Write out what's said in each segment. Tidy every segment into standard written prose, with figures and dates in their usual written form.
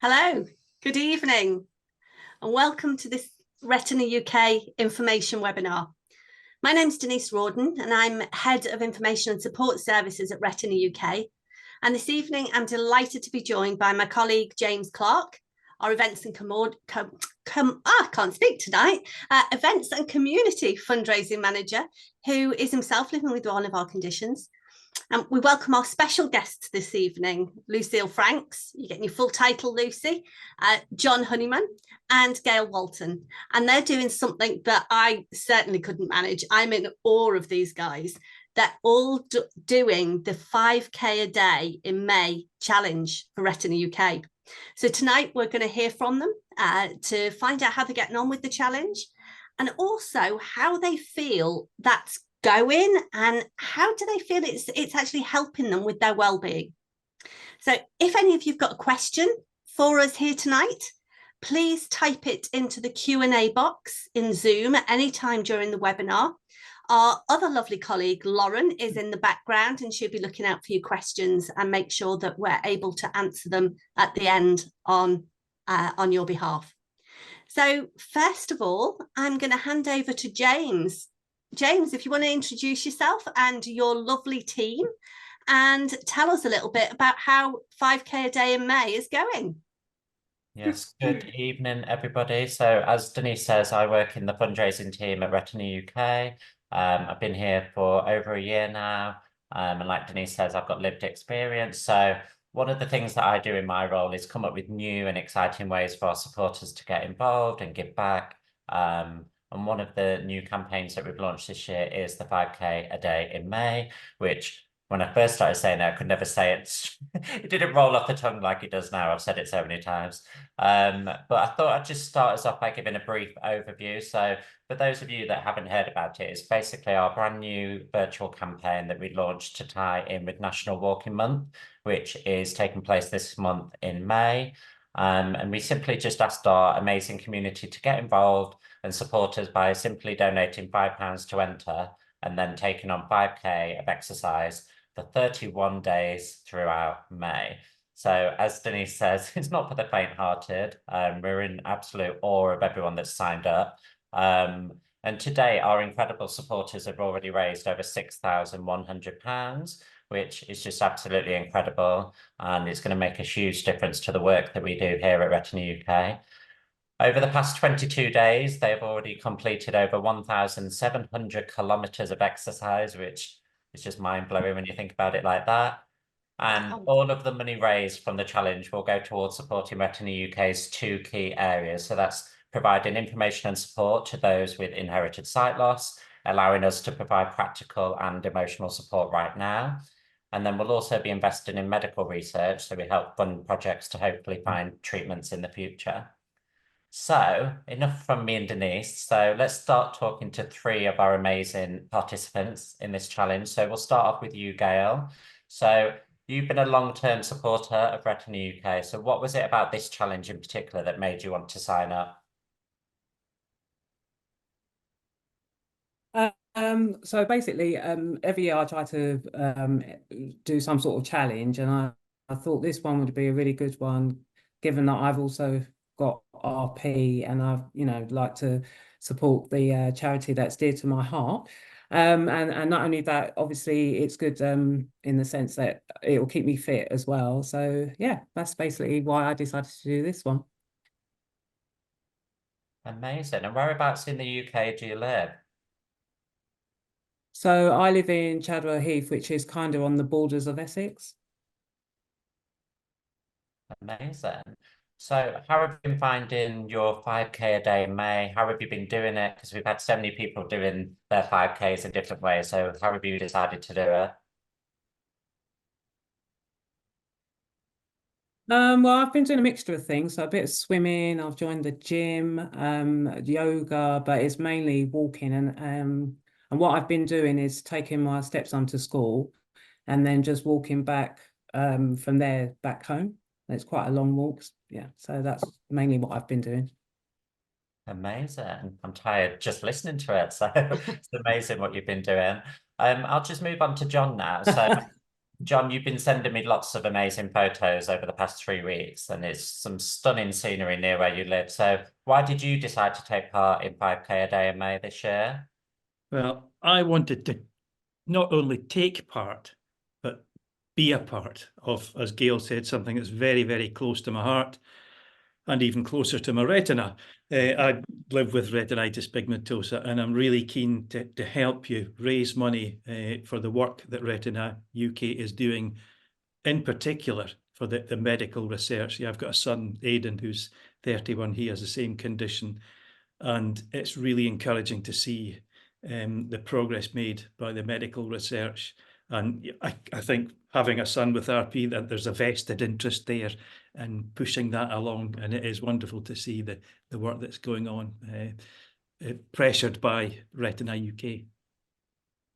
Hello, good evening, and welcome to this Retina UK information webinar. My name's Denise Rawdon, and I'm Head of Information and Support Services at Retina UK. And this evening, I'm delighted to be joined by my colleague, James Clark, our Events and Events and Community Fundraising Manager, who is himself living with one of our conditions. And we welcome our special guests this evening, Lucille Franks, you're getting your full title, Lucy, John Honeyman, and Gail Walton. And they're doing something that I certainly couldn't manage. I'm in awe of these guys. They're all doing the 5K a day in May challenge for Retina UK. So tonight we're going to hear from them to find out how they're getting on with the challenge and also how they feel that's going and how do they feel it's actually helping them with their well-being. So if any of you've got a question for us here tonight, please type it into the Q&A box in Zoom at any time during the webinar. Our other lovely colleague Lauren is in the background and she'll be looking out for your questions and make sure that we're able to answer them at the end on your behalf. So first of all, I'm going to hand over to James. James, if you want to introduce yourself and your lovely team and tell us a little bit about how 5K a day in May is going. Yes, good evening, everybody. So as Denise says, I work in the fundraising team at Retina UK. I've been here for over a year now. And like Denise says, I've got lived experience. So one of the things that I do in my role is come up with new and exciting ways for our supporters to get involved and give back. And one of the new campaigns that we've launched this year is the 5K a day in May, which when I first started saying it, I could never say it. It didn't roll off the tongue like it does now. I've said it so many times. But I thought I'd just start us off by giving a brief overview. So for those of you that haven't heard about it, it's basically our brand new virtual campaign that we launched to tie in with National Walking Month, which is taking place this month in May. And we simply just asked our amazing community to get involved and support us by simply donating £5 to enter and then taking on 5K of exercise for 31 days throughout May. So as Denise says, it's not for the faint-hearted. We're in absolute awe of everyone that's signed up. And today, our incredible supporters have already raised over £6,100, which is just absolutely incredible. And it's going to make a huge difference to the work that we do here at Retina UK. Over the past 22 days, they've already completed over 1,700 kilometers of exercise, which is just mind-blowing when you think about it like that. And all of the money raised from the challenge will go towards supporting Retina UK's two key areas. So that's providing information and support to those with inherited sight loss, allowing us to provide practical and emotional support right now. And then we'll also be investing in medical research, so we help fund projects to hopefully find treatments in the future. So enough from me and Denise. So let's start talking to three of our amazing participants in this challenge. So we'll start off with you, Gail. So you've been a long-term supporter of Retina UK. So what was it about this challenge in particular that made you want to sign up? So basically, every year I try to do some sort of challenge, and I thought this one would be a really good one, given that I've also got RP and I've like to support the charity that's dear to my heart. And not only that, obviously it's good in the sense that it will keep me fit as well. So yeah, that's basically why I decided to do this one. Amazing. And whereabouts in the UK do you live? So I live in Chadwell Heath, which is kind of on the borders of Essex. Amazing. So how have you been finding your 5K a day in May? How have you been doing it? Because we've had so many people doing their 5Ks in different ways. So how have you decided to do it? Well, I've been doing a mixture of things. So a bit of swimming, I've joined the gym, yoga, but it's mainly walking. And what I've been doing is taking my stepson to school and then just walking back from there back home. It's quite a long walk. Yeah, so that's mainly what I've been doing. Amazing. I'm tired just listening to it. So it's amazing what you've been doing. I'll just move on to John now. So John, you've been sending me lots of amazing photos over the past 3 weeks, and it's some stunning scenery near where you live. So why did you decide to take part in 5K a day in May this year? Well, I wanted to not only take part, but be a part of, as Gail said, something that's very, very close to my heart and even closer to my retina. I live with retinitis pigmentosa, and I'm really keen to help you raise money for the work that Retina UK is doing, in particular for the medical research. Yeah, I've got a son, Aidan, who's 31. He has the same condition, and it's really encouraging to see the progress made by the medical research. And I think having a son with RP, that there's a vested interest there and pushing that along, and it is wonderful to see the work that's going on, pressured by Retina UK.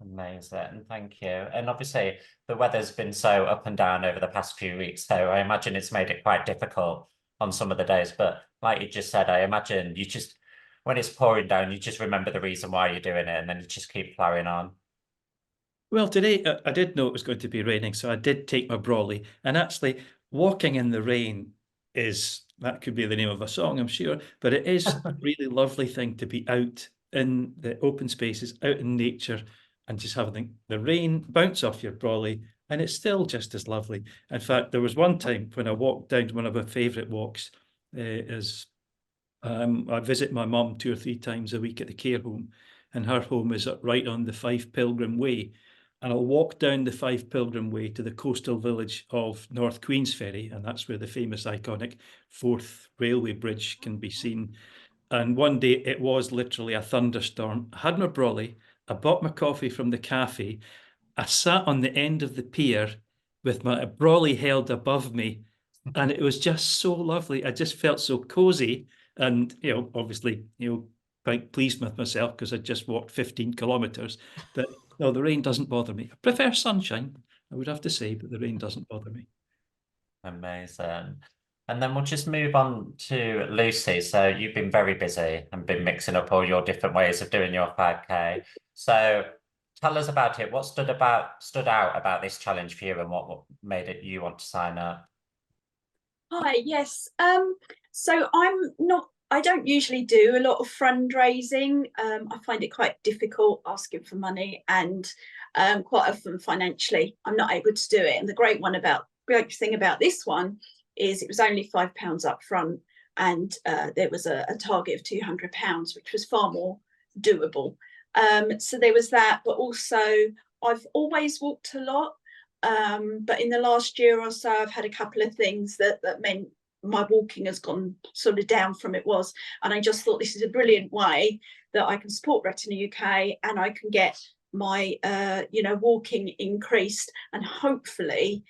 Amazing, thank you. And obviously the weather's been so up and down over the past few weeks, so I imagine it's made it quite difficult on some of the days. But like you just said, I imagine you just, when it's pouring down, you just remember the reason why you're doing it, and then you just keep plowing on. Well, today I did know it was going to be raining, so I did take my brolly. And actually, walking in the rain that could be the name of a song, I'm sure, but it is a really lovely thing to be out in the open spaces, out in nature, and just having the rain bounce off your brolly, and it's still just as lovely. In fact, there was one time when I walked down to one of my favourite walks, I visit my mum 2 or 3 times a week at the care home, and her home is right on the Five Pilgrim Way. And I'll walk down the Five Pilgrim Way to the coastal village of North Queensferry, and that's where the famous iconic 4th railway bridge can be seen. And one day it was literally a thunderstorm. I had my brolly, I bought my coffee from the cafe, I sat on the end of the pier with my brolly held above me, and it was just so lovely. I just felt so cozy, and obviously, quite pleased with myself because I just walked 15 kilometers. But no, the rain doesn't bother me. I prefer sunshine, I would have to say, but the rain doesn't bother me. Amazing. And then we'll just move on to Lucy. So you've been very busy and been mixing up all your different ways of doing your 5K. So tell us about it. What stood out about this challenge for you, and what made it you want to sign up? Hi, yes. So I don't usually do a lot of fundraising. I find it quite difficult asking for money, and quite often financially I'm not able to do it. And the great thing about this one is it was only £5 up front, and there was a target of £200, which was far more doable. So there was that, but also I've always walked a lot. But in the last year or so, I've had a couple of things that meant my walking has gone sort of down from it was. And I just thought this is a brilliant way that I can support Retina UK, and I can get my, walking increased, and hopefully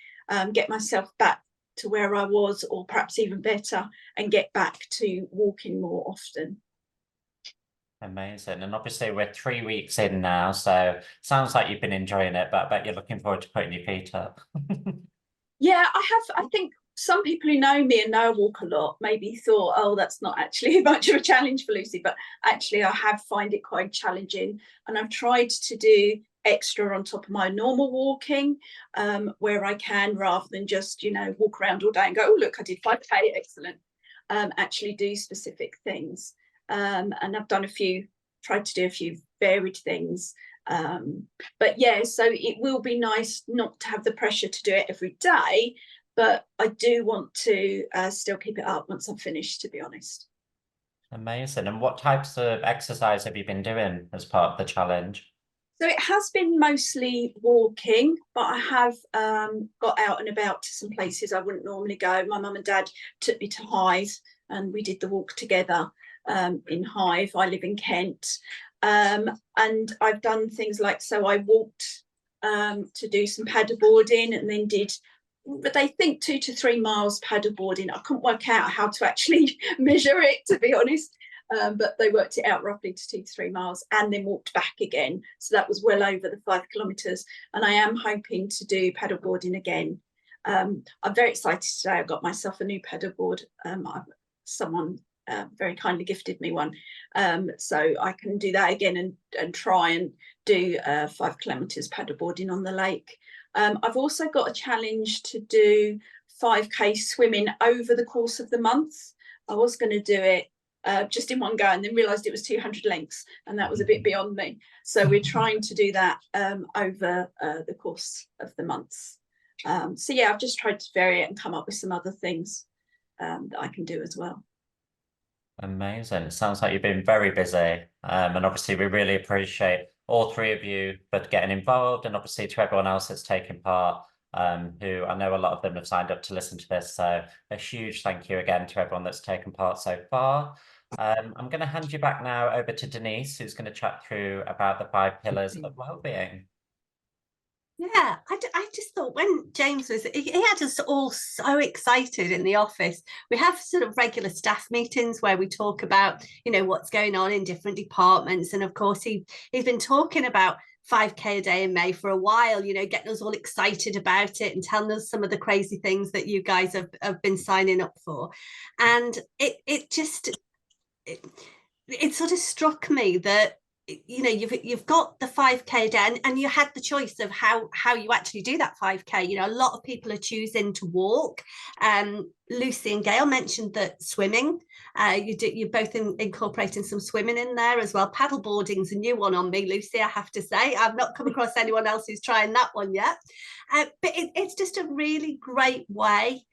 get myself back to where I was, or perhaps even better, and get back to walking more often. Amazing. And obviously we're 3 weeks in now, so sounds like you've been enjoying it, but I bet you're looking forward to putting your feet up. Yeah, I think some people who know me and know I walk a lot maybe thought, oh, that's not actually much of a challenge for Lucy, but actually I have find it quite challenging, and I've tried to do extra on top of my normal walking, where I can, rather than just walk around all day and go, oh look, I did 5K, excellent. Actually do specific things, and I've tried to do a few varied things, but yeah, so it will be nice not to have the pressure to do it every day, but I do want to still keep it up once I'm finished, to be honest. Amazing. And what types of exercise have you been doing as part of the challenge? So it has been mostly walking, but I have got out and about to some places I wouldn't normally go. My mum and dad took me to Hythe, and we did the walk together in Hythe. I live in Kent, and I've done things like, so I walked to do some paddleboarding, and then but they think 2 to 3 miles paddleboarding. I couldn't work out how to actually measure it, to be honest. But they worked it out roughly to 2 to 3 miles, and then walked back again. So that was well over the 5 kilometres. And I am hoping to do paddleboarding again. I'm very excited today. I got myself a new paddleboard. Someone very kindly gifted me one. So I can do that again and try and do 5 kilometres paddleboarding on the lake. I've also got a challenge to do 5K swimming over the course of the month. I was going to do it just in one go, and then realised it was 200 lengths, and that was a bit beyond me. So we're trying to do that over the course of the months. So yeah, I've just tried to vary it and come up with some other things that I can do as well. Amazing. It sounds like you've been very busy. And obviously we really appreciate all three of you for getting involved, and obviously to everyone else that's taken part, who I know a lot of them have signed up to listen to this. So a huge thank you again to everyone that's taken part so far. I'm going to hand you back now over to Denise, who's going to chat through about the 5 pillars of wellbeing. Yeah, I just thought when James was, he had us all so excited in the office. We have sort of regular staff meetings where we talk about, you know, what's going on in different departments. And of course, he's been talking about 5K a day in May for a while, you know, getting us all excited about it and telling us some of the crazy things that you guys have been signing up for. And it sort of struck me that, you know, you've got the 5K a day, and you had the choice of how you actually do that 5K. You know, a lot of people are choosing to walk. Lucy and Gail mentioned that swimming, you're both incorporating some swimming in there as well. Paddleboarding's a new one on me, Lucy, I have to say. I've not come across anyone else who's trying that one yet. But it's just a really great way.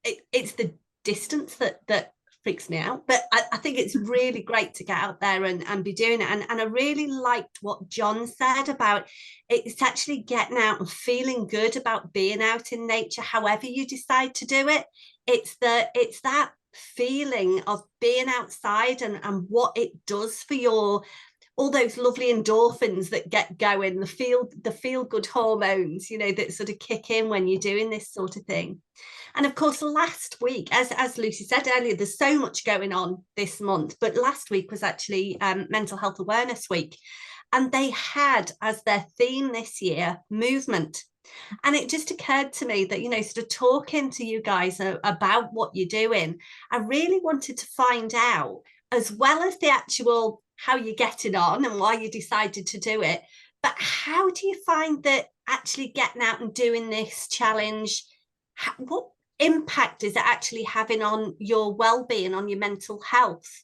It's the distance that freaks me out, but I think it's really great to get out there and be doing it. And I really liked what John said about it's actually getting out and feeling good about being out in nature, however you decide to do it. It's that feeling of being outside and what it does for all those lovely endorphins that get going, the feel good hormones, you know, that sort of kick in when you're doing this sort of thing. And of course, last week, as Lucy said earlier, there's so much going on this month, but last week was actually Mental Health Awareness Week. And they had as their theme this year, movement. And it just occurred to me that, you know, sort of talking to you guys about what you're doing, I really wanted to find out, as well as the actual how you're getting on and why you decided to do it, but how do you find that actually getting out and doing this challenge, what impact is it actually having on your well-being, on your mental health?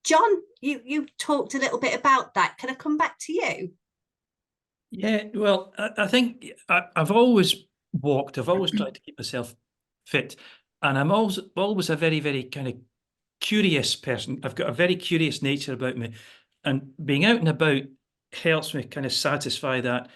John, you talked a little bit about that. Can I come back to you? Yeah, well, I think I've always walked. I've always tried to keep myself fit, and I'm always a very, very kind of curious person. I've got a very curious nature about me, and being out and about helps me kind of satisfy that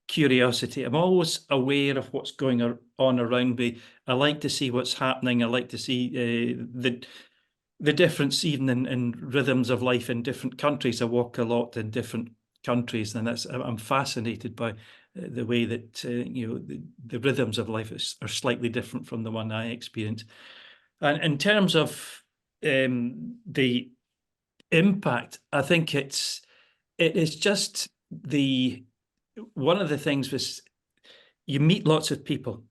curiosity. I'm always aware of what's going on around me. I like to see what's happening. I like to see the difference even in rhythms of life in different countries. I walk a lot in different countries, and I'm fascinated by the way that you know, the rhythms of life are slightly different from the one I experience. And in terms of the impact, I think it is just one of the things was you meet lots of people.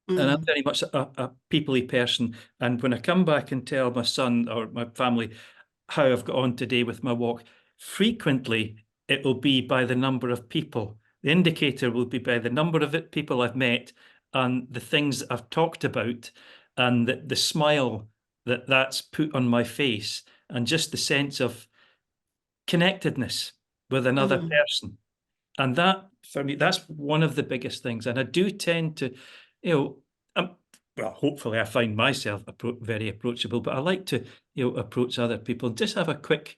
And I'm very much a people-y person. And when I come back and tell my son or my family how I've got on today with my walk, frequently it will be by the number of people. The indicator will be by the number of people I've met and the things that I've talked about, and the smile that's put on my face, and just the sense of connectedness with another person. And that, for me, that's one of the biggest things. And I do tend to, you know, well, hopefully I find myself very approachable, but I like to, you know, approach other people and just have a quick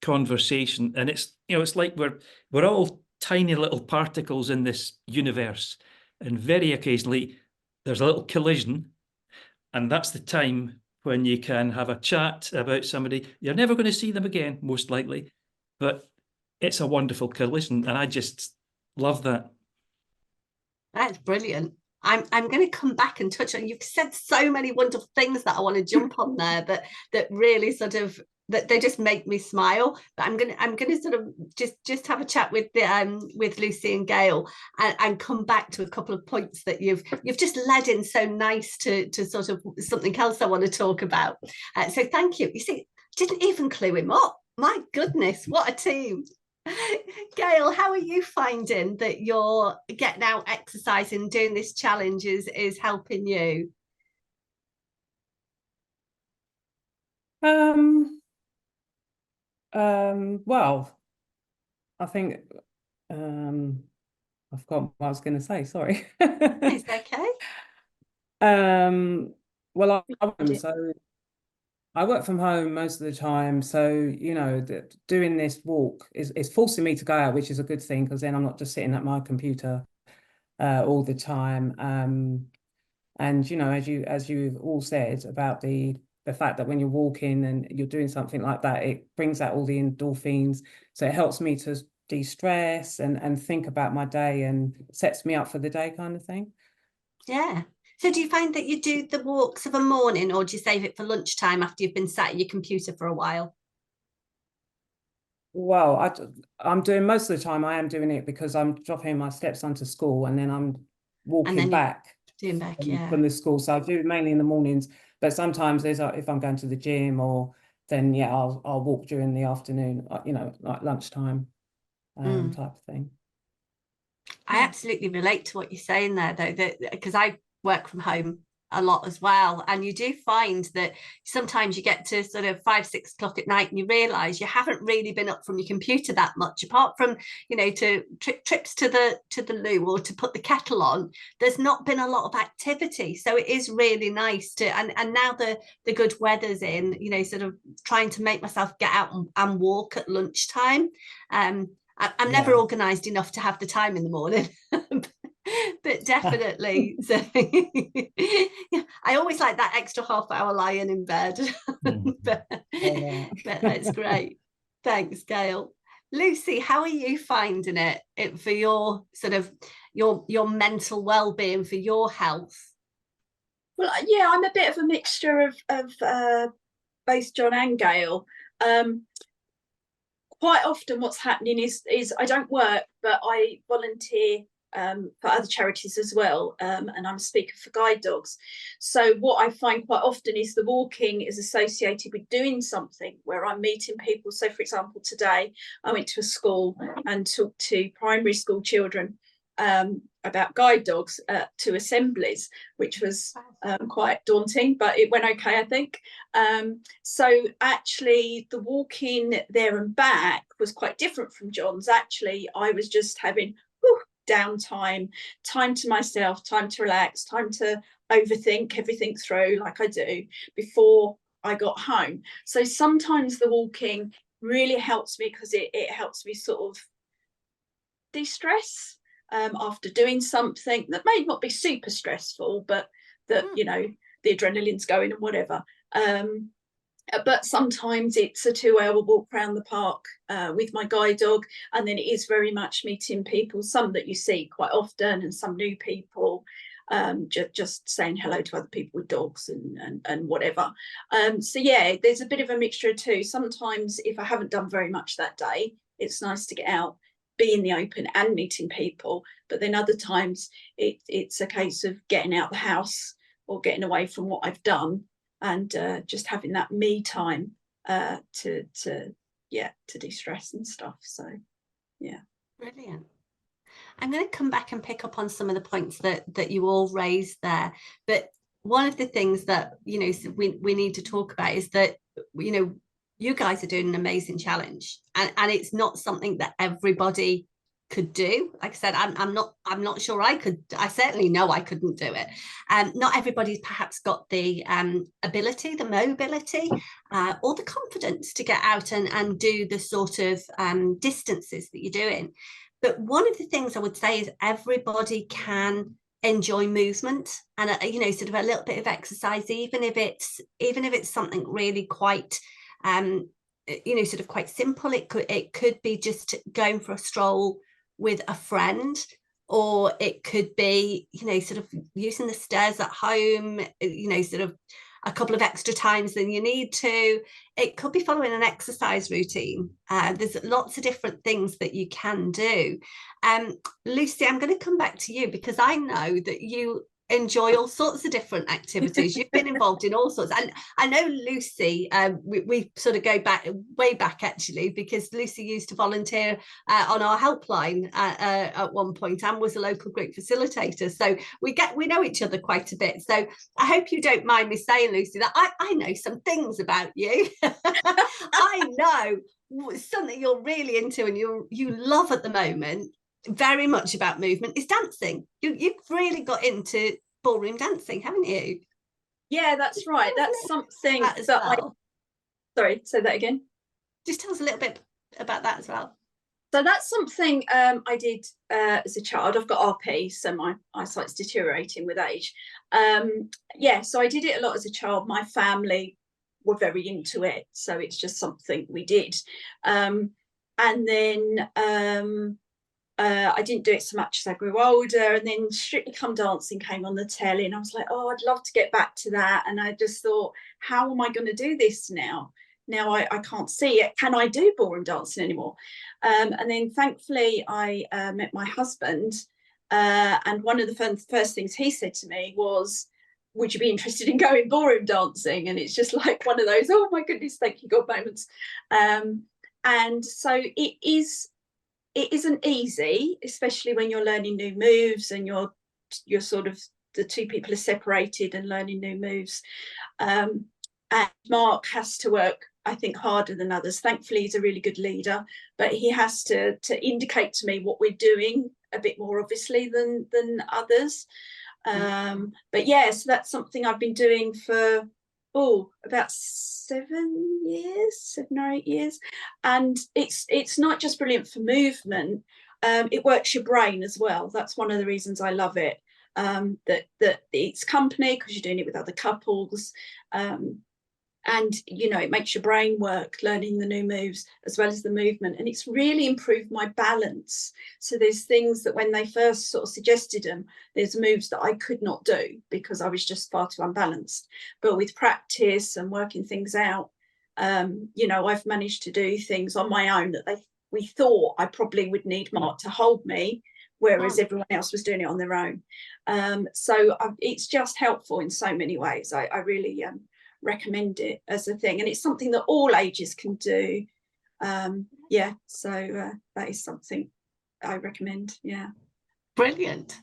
conversation. And it's, you know, it's like we're all tiny little particles in this universe, and very occasionally there's a little collision, and that's the time when you can have a chat about somebody. You're never going to see them again, most likely, but it's a wonderful collision, and I just love that. That's brilliant. I'm going to come back and touch on. You've said so many wonderful things that I want to jump on there, that really sort of that they just make me smile. But I'm going to sort of just have a chat with Lucy and Gail and come back to a couple of points that you've just led in so nice to sort of something else I want to talk about. So thank you. You see, didn't even clue him up. My goodness, what a team. Gail, how are you finding that you're getting out, exercising, doing this challenge is helping you? Well, I think I forgot what I was going to say. Sorry. It's okay. Well, I work from home most of the time, so you know, doing this walk is forcing me to go out, which is a good thing because then I'm not just sitting at my computer all the time. And you know, as you've all said about the fact that when you're walking and you're doing something like that, it brings out all the endorphins, so it helps me to de-stress and think about my day and sets me up for the day, kind of thing. Yeah. So do you find that you do the walks of a morning, or do you save it for lunchtime after you've been sat at your computer for a while? Well, I'm doing most of the time, I am doing it because I'm dropping my stepson to school and then I'm walking then back doing back, yeah. from the school. So I do it mainly in the mornings, but sometimes if I'm going to the gym or then yeah, I'll walk during the afternoon, you know, like lunchtime type of thing. I absolutely relate to what you're saying there, though, that because I work from home a lot as well, and you do find that sometimes you get to sort of 5-6 o'clock at night and you realize you haven't really been up from your computer that much, apart from, you know, to trips to the loo or to put the kettle on. There's not been a lot of activity, so it is really nice to, and now the good weather's in, you know, sort of trying to make myself get out and walk at lunchtime. I'm never organised enough to have the time in the morning, but definitely. So yeah, I always like that extra half-hour lying in bed, but it's great. Thanks, Gail. Lucy, how are you finding it for your sort of your mental well-being, for your health? Well, yeah, I'm a bit of a mixture of both John and Gail. Quite often what's happening is I don't work, but I volunteer for other charities as well, and I'm a speaker for guide dogs. So what I find quite often is the walking is associated with doing something where I'm meeting people. So for example, today I went to a school and talked to primary school children about guide dogs at 2 assemblies, which was quite daunting, but it went okay, I think. So actually the walking there and back was quite different from John's. Actually, I was just having downtime, time to myself, time to relax, time to overthink everything through like I do before I got home. So sometimes the walking really helps me because it helps me sort of de-stress after doing something that may not be super stressful, but that, you know, the adrenaline's going and whatever. But sometimes it's a 2-hour walk around the park with my guide dog, and then it is very much meeting people, some that you see quite often and some new people, just saying hello to other people with dogs and whatever. So yeah, there's a bit of a mixture too. Sometimes if I haven't done very much that day, it's nice to get out, be in the open and meeting people, but then other times it's a case of getting out the house or getting away from what I've done and just having that me time to de-stress and stuff. So yeah, brilliant. I'm going to come back and pick up on some of the points that you all raised there, but one of the things that, you know, we need to talk about is that, you know, you guys are doing an amazing challenge, and it's not something that everybody could do. Like I said, I'm not sure I could. I certainly know I couldn't do it. Not everybody's perhaps got the ability, the mobility, or the confidence to get out and do the sort of distances that you're doing. But one of the things I would say is everybody can enjoy movement and you know, sort of a little bit of exercise, even if it's something really quite you know, sort of quite simple. It could be just going for a stroll with a friend, or it could be, you know, sort of using the stairs at home, you know, sort of a couple of extra times than you need to. It could be following an exercise routine. There's lots of different things that you can do. Lucy, I'm going to come back to you because I know that you enjoy all sorts of different activities. You've been involved in all sorts, and I know Lucy, we sort of go back way back actually, because Lucy used to volunteer on our helpline at one point and was a local group facilitator, so we know each other quite a bit. So I hope you don't mind me saying, Lucy, that I know some things about you. I know something you're really into and you love at the moment very much about movement is dancing. You've really got into ballroom dancing, haven't you? Yeah, that's right. That's something that well. Sorry, say that again. Just tell us a little bit about that as well. So that's something I did as a child. I've got RP, so my eyesight's deteriorating with age. Yeah, so I did it a lot as a child. My family were very into it, so it's just something we did. And then I didn't do it so much as I grew older, and then Strictly Come Dancing came on the telly, and I was like, oh, I'd love to get back to that. And I just thought, how am I going to do this now? Now I can't see it. Can I do ballroom dancing anymore? And then thankfully I met my husband, and one of the first things he said to me was, would you be interested in going ballroom dancing? And it's just like one of those, oh my goodness, thank you God moments. And so it isn't easy, especially when you're learning new moves and you're sort of, the two people are separated and learning new moves. And Mark has to work, I think, harder than others. Thankfully, he's a really good leader, but he has to indicate to me what we're doing a bit more obviously than others. But yeah, so that's something I've been doing for about 7 or 8 years, and it's not just brilliant for movement. It works your brain as well. That's one of the reasons I love it. That it's company, because you're doing it with other couples, and you know, it makes your brain work learning the new moves as well as the movement, and it's really improved my balance. So there's things that when they first sort of suggested them, there's moves that I could not do because I was just far too unbalanced, but with practice and working things out, you know, I've managed to do things on my own that we thought I probably would need Mark to hold me, whereas everyone else was doing it on their own. So it's just helpful in so many ways. I really recommend it as a thing, and it's something that all ages can do. Yeah, so that is something I recommend. Yeah, brilliant.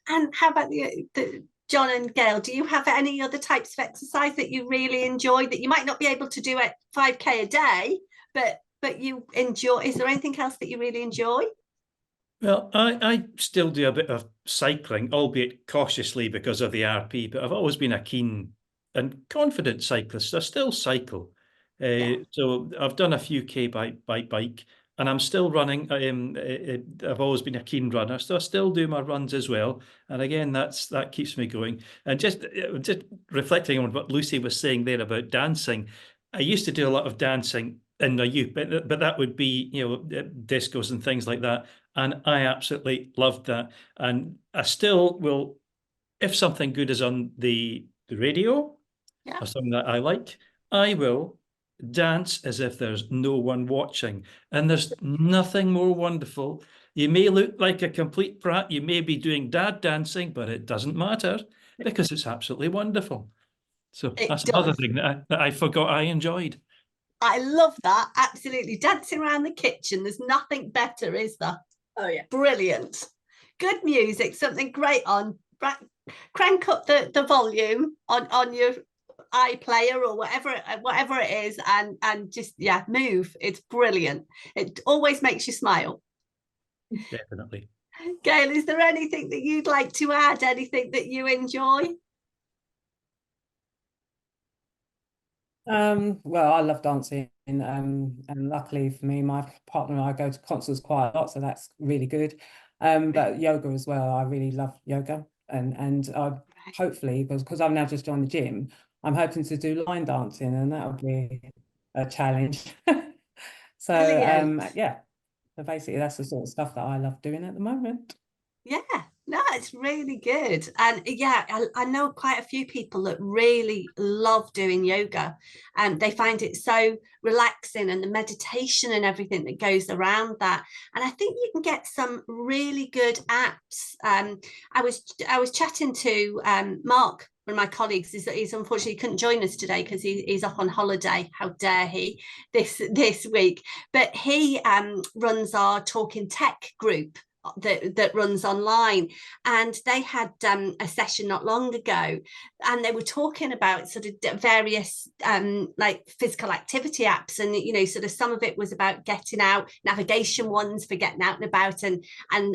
And how about the John and Gail, do you have any other types of exercise that you really enjoy that you might not be able to do at 5k a day, but you enjoy? Is there anything else that you really enjoy? Well, I still do a bit of cycling, albeit cautiously because of the RP, but I've always been a keen and confident cyclist. I still cycle. So I've done a few K by bike, and I'm still running. I've always been a keen runner, so I still do my runs as well. And again, that keeps me going. And just reflecting on what Lucy was saying there about dancing, I used to do a lot of dancing in my youth, but that would be, you know, discos and things like that. And I absolutely loved that. And I still will, if something good is on the radio, or something that I like, I will dance as if there's no one watching. And there's nothing more wonderful. You may look like a complete brat, you may be doing dad dancing, but it doesn't matter because it's absolutely wonderful. So that's another thing that I forgot I enjoyed. I love that. Absolutely. Dancing around the kitchen. There's nothing better, is there? Oh yeah. Brilliant. Good music, something great on. Crank up the volume on your iPlayer or whatever it is, and just move. It's brilliant. It always makes you smile. Definitely. Gail, is there anything that you'd like to add? Anything that you enjoy? Well, I love dancing, and luckily for me, my partner and I go to concerts quite a lot, so that's really good. But yoga as well, I really love yoga, and hopefully, because I've now just joined the gym, I'm hoping to do line dancing, and that would be a challenge. So yeah, so basically that's the sort of stuff that I love doing at the moment. Yeah, No, it's really good. And yeah, I know quite a few people that really love doing yoga, and they find it so relaxing, and the meditation and everything that goes around that. And I think you can get some really good apps. I was chatting to Mark, one of my colleagues. He's unfortunately couldn't join us today because he's off on holiday. How dare he, this week? But he runs our Talking Tech group that runs online, and they had a session not long ago, and they were talking about sort of various like physical activity apps, and you know, sort of some of it was about getting out, navigation ones for getting out and about, and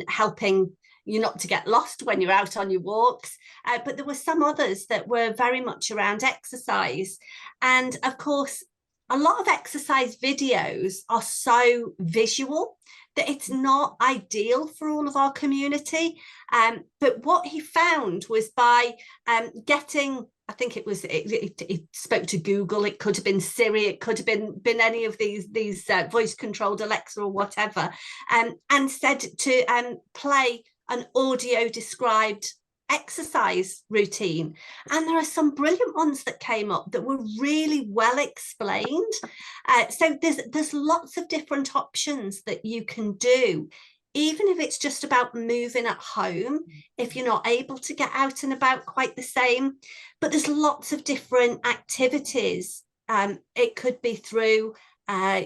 helping you not to get lost when you're out on your walks, but there were some others that were very much around exercise. And of course, a lot of exercise videos are so visual that it's not ideal for all of our community. But what he found was by getting, I think it was, it spoke to Google, it could have been Siri, it could have been any of these voice controlled Alexa or whatever, and said to play an audio described exercise routine. And there are some brilliant ones that came up that were really well explained. So there's lots of different options that you can do, even if it's just about moving at home, if you're not able to get out and about quite the same. But there's lots of different activities. It could be through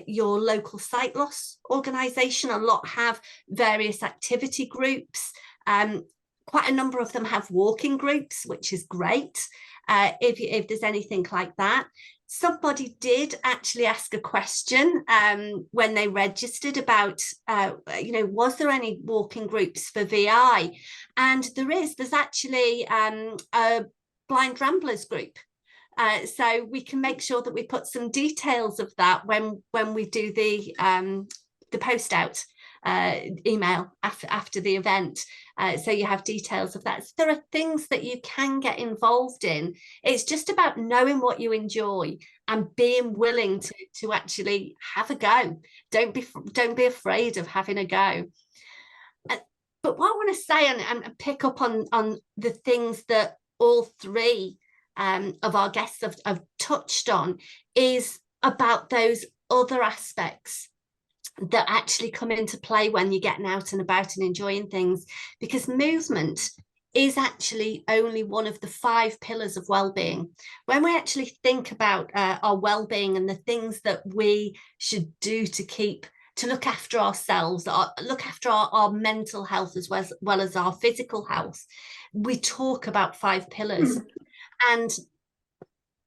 your local sight loss organisation. A lot have various activity groups. Quite a number of them have walking groups, which is great if there's anything like that. Somebody did actually ask a question when they registered about, you know, was there any walking groups for VI? And there's actually a blind ramblers group. So we can make sure that we put some details of that when we do the post out email after the event, so you have details of that. So there are things that you can get involved in. It's just about knowing what you enjoy and being willing to actually have a go. Don't be afraid of having a go. But what I want to say and pick up on the things that all three of our guests have touched on is about those other aspects that actually come into play when you're getting out and about and enjoying things, because movement is actually only one of the 5 pillars of well-being. When we actually think about our well-being and the things that we should do to look after ourselves, look after our mental health as well as our physical health, we talk about 5 pillars. And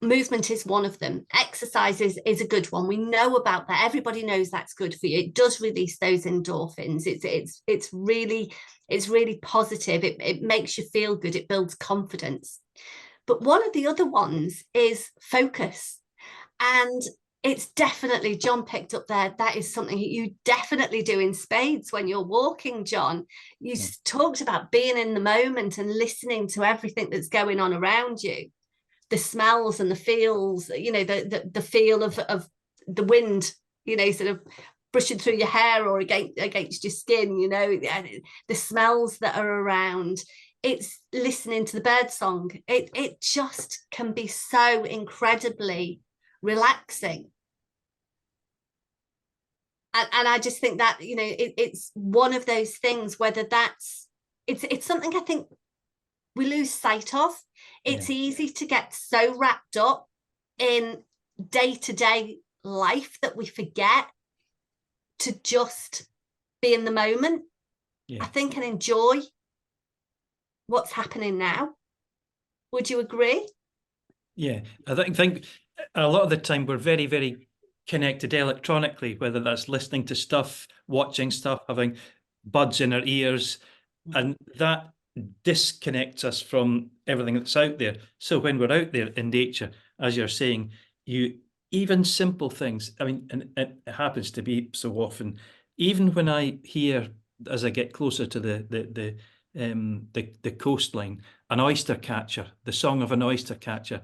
movement is one of them. Exercise is a good one. We know about that. Everybody knows that's good for you. It does release those endorphins. It's really positive. It makes you feel good. It builds confidence. But one of the other ones is focus. And it's definitely, John picked up there, that is something you definitely do in spades when you're walking, John. You talked about being in the moment and listening to everything that's going on around you. The smells and the feels, you know, the feel of the wind, you know, sort of brushing through your hair or against your skin, you know, the smells that are around. It's listening to the bird song. It just can be so incredibly relaxing. And I just think that, you know, it's one of those things, whether it's something I think we lose sight of. It's easy to get so wrapped up in day-to-day life that we forget to just be in the moment, I think, and enjoy what's happening now. Would you agree? Yeah, I think a lot of the time we're very, very connected electronically, whether that's listening to stuff, watching stuff, having buds in our ears, and that disconnects us from everything that's out there. So when we're out there in nature, as you're saying, even simple things, I mean, and it happens to be so often, even when I hear, as I get closer to the coastline, an oyster catcher, the song of an oyster catcher,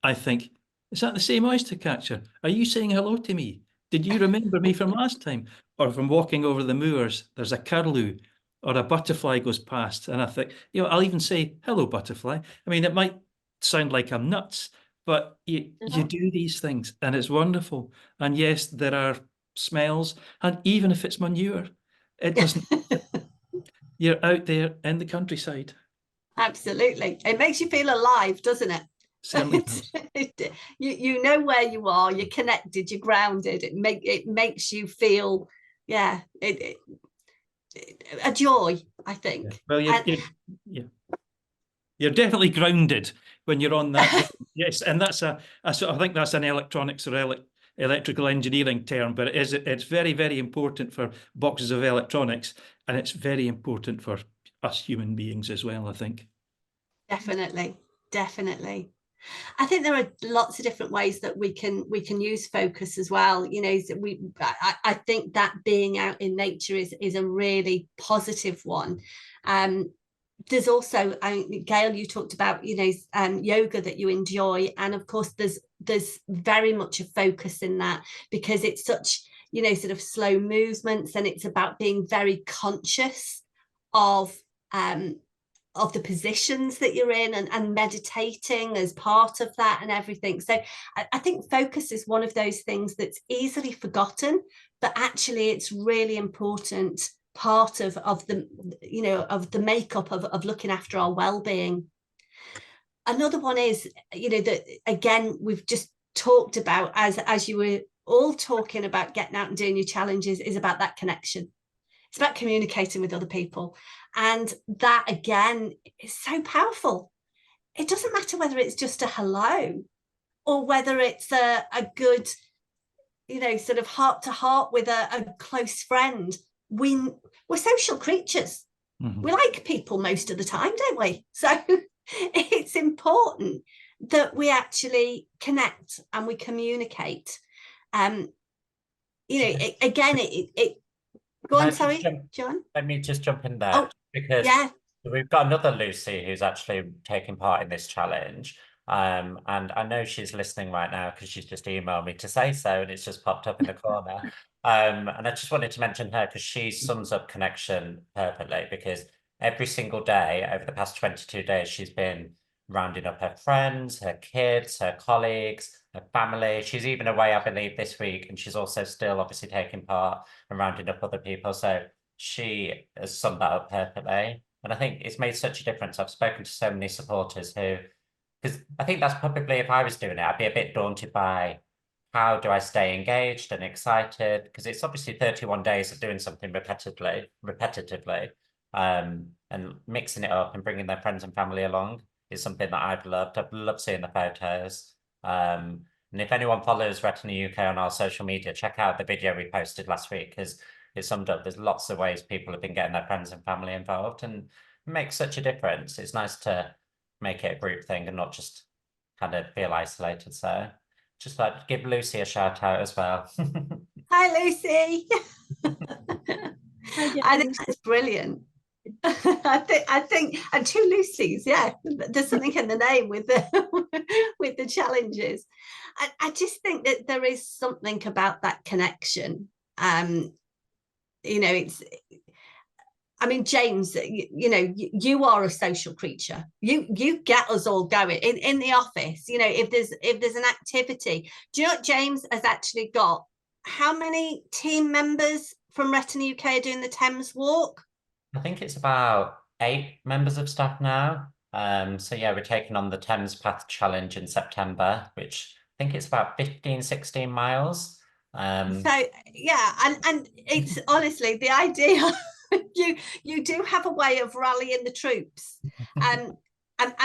I think, is that the same oyster catcher? Are you saying hello to me? Did you remember me from last time? Or from walking over the moors, there's a curlew. or a butterfly goes past, and I think, I'll even say, hello, butterfly. I mean, it might sound like I'm nuts, but you do these things and it's wonderful. And yes, there are smells, and even if it's manure, it doesn't. You're out there in the countryside. Absolutely. It makes you feel alive, doesn't it? Certainly does. You know where you are, you're connected, you're grounded. It makes you feel, a joy, I think. Well, you're definitely grounded when you're on that. Yes, and that's I think that's an electronics or electrical engineering term, but it's very, very important for boxes of electronics, and it's very important for us human beings as well, I think. Definitely. I think there are lots of different ways that we can use focus as well. I think that being out in nature is a really positive one. There's also, Gail, you talked about yoga that you enjoy, and of course there's very much a focus in that, because it's such sort of slow movements, and it's about being very conscious of the positions that you're in, and meditating as part of that and everything. So I think focus is one of those things that's easily forgotten, but actually it's really important part of the makeup of looking after our well-being. Another one is that, again, we've just talked about, as you were all talking about getting out and doing your challenges, is about that connection. It's about communicating with other people. And that, again, is so powerful. It doesn't matter whether it's just a hello, or whether it's a good, sort of heart to heart with a close friend. We're social creatures. Mm-hmm. We like people most of the time, don't we? So it's important that we actually connect and we communicate. Go on, sorry, John. Let me just jump in there, because we've got another Lucy who's actually taking part in this challenge. And I know she's listening right now because she's just emailed me to say so, and it's just popped up in the corner. And I just wanted to mention her because she sums up connection perfectly, because every single day over the past 22 days, she's been rounding up her friends, her kids, her colleagues, her family. She's even away, I believe, this week, and she's also still obviously taking part and rounding up other people. So she has summed that up perfectly. And I think it's made such a difference. I've spoken to so many supporters who, because I think that's probably, if I was doing it, I'd be a bit daunted by how do I stay engaged and excited? Because it's obviously 31 days of doing something repetitively, and mixing it up and bringing their friends and family along is something that I've loved. I've loved seeing the photos. And if anyone follows Retina UK on our social media, check out the video we posted last week, because it summed up, there's lots of ways people have been getting their friends and family involved, and it makes such a difference. It's nice to make it a group thing and not just kind of feel isolated. So just like give Lucy a shout out as well. Hi, Lucy. I think that's brilliant. I think, and two Lucys, there's something in the name with the challenges. I just think that there is something about that connection. James, you are a social creature. You get us all going in the office. If there's an activity, do you know what James has actually got? How many team members from Retina UK are doing the Thames Walk? I think it's about 8 members of staff now. So we're taking on the Thames Path Challenge in September, which I think it's about 15-16 miles. And it's honestly the idea. you do have a way of rallying the troops. I'm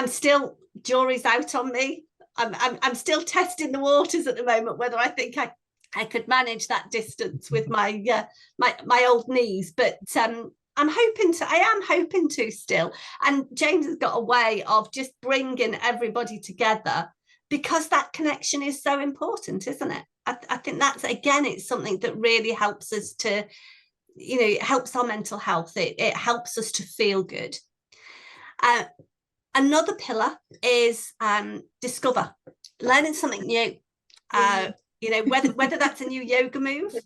still, jury's out on me. I'm still testing the waters at the moment, whether I think I could manage that distance with my old knees, but I am hoping to still. And James has got a way of just bringing everybody together, because that connection is so important, isn't it? I think that's, again, it's something that really helps us to, it helps our mental health. It helps us to feel good. Another pillar is discover, learning something new. Whether that's a new yoga move,